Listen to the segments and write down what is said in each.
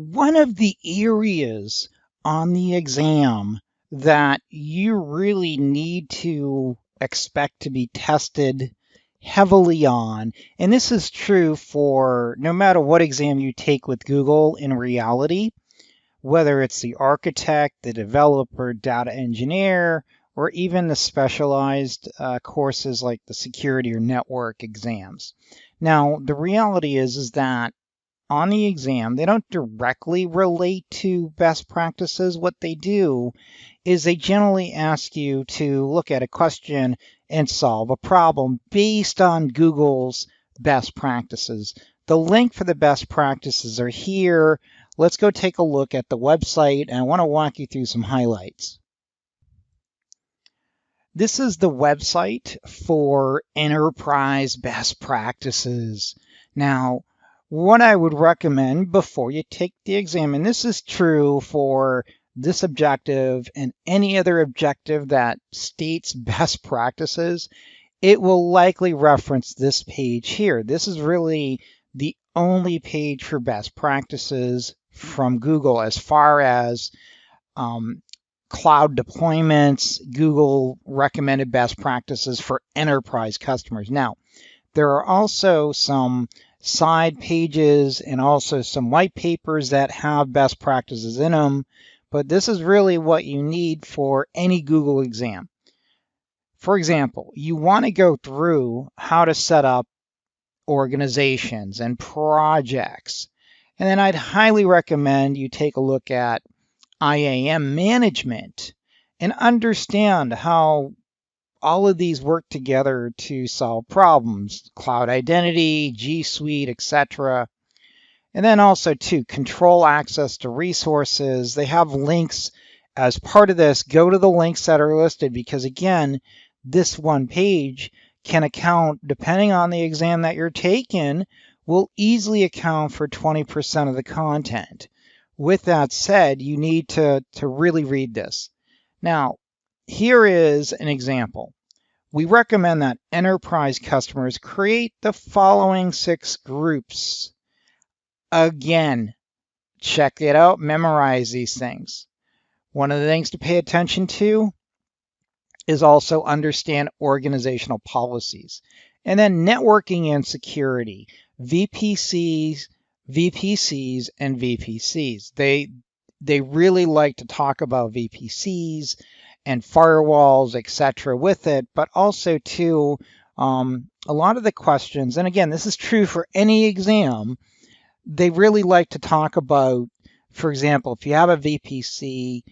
One of the areas on the exam that you really need to expect to be tested heavily on, and this is true for no matter what exam you take with Google in reality, whether it's the architect, the developer, data engineer, or even the specialized courses like the security or network exams. Now, the reality is that on the exam, they don't directly relate to best practices. What they do is they generally ask you to look at a question and solve a problem based on Google's best practices. The link for the best practices are here. Let's go take a look at the website, and I want to walk you through some highlights. This is the website for enterprise best practices. Now, what I would recommend before you take the exam, and this is true for this objective and any other objective that states best practices, it will likely reference this page here. This is really the only page for best practices from Google as far as cloud deployments, Google recommended best practices for enterprise customers. Now, there are also some side pages and also some white papers that have best practices in them, but this is really what you need for any Google exam. For example, you want to go through how to set up organizations and projects, and then I'd highly recommend you take a look at IAM management and understand how all of these work together to solve problems, cloud identity, G Suite, etc. And then also to control access to resources. They have links as part of this. Go to the links that are listed because again, this one page can account, depending on the exam that you're taking, will easily account for 20% of the content. With that said, you need to really read this. Now, here is an example. We recommend that enterprise customers create the following 6 groups. Again, check it out, memorize these things. One of the things to pay attention to is also understand organizational policies. And then networking and security, VPCs, and VPCs. They really like to talk about VPCs and firewalls, etc. with it, but also too, a lot of the questions, and again, this is true for any exam, they really like to talk about, for example, if you have a VPC,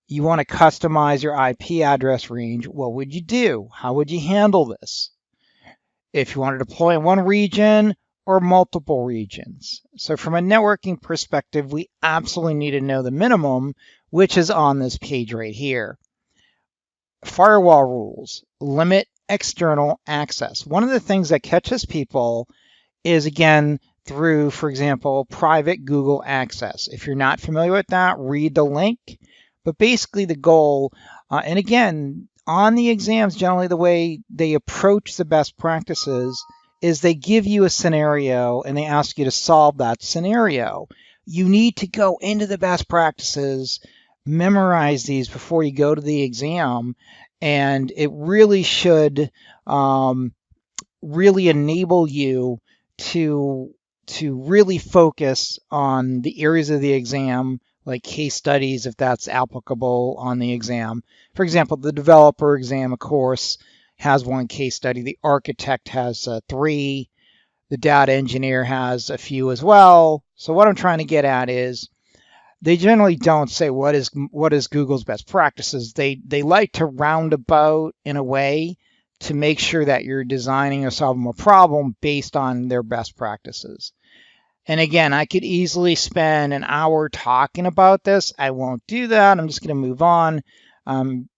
you want to customize your IP address range, what would you do? How would you handle this? If you want to deploy in one region or multiple regions. So from a networking perspective, we absolutely need to know the minimum, which is on this page right here. Firewall rules, limit external access. One of the things that catches people is, again, through, for example, private Google access. If you're not familiar with that, read the link. But basically the goal, and again, on the exams, generally the way they approach the best practices is they give you a scenario and they ask you to solve that scenario. You need to go into the best practices, memorize these before you go to the exam, and it really should really enable you to really focus on the areas of the exam, like case studies, if that's applicable on the exam. For example, the developer exam, of course, has one case study. The architect has 3. The data engineer has a few as well. So what I'm trying to get at is they generally don't say what is Google's best practices. They like to roundabout in a way to make sure that you're designing or solving a problem based on their best practices. And again, I could easily spend an hour talking about this. I won't do that. I'm just going to move on.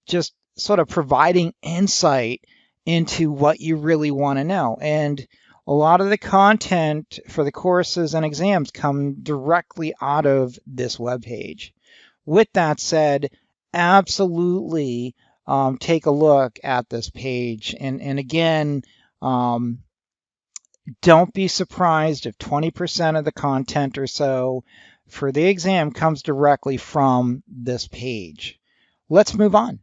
Just sort of providing insight into what you really want to know. And a lot of the content for the courses and exams come directly out of this webpage. With that said, absolutely take a look at this page. And again, don't be surprised if 20% of the content or so for the exam comes directly from this page. Let's move on.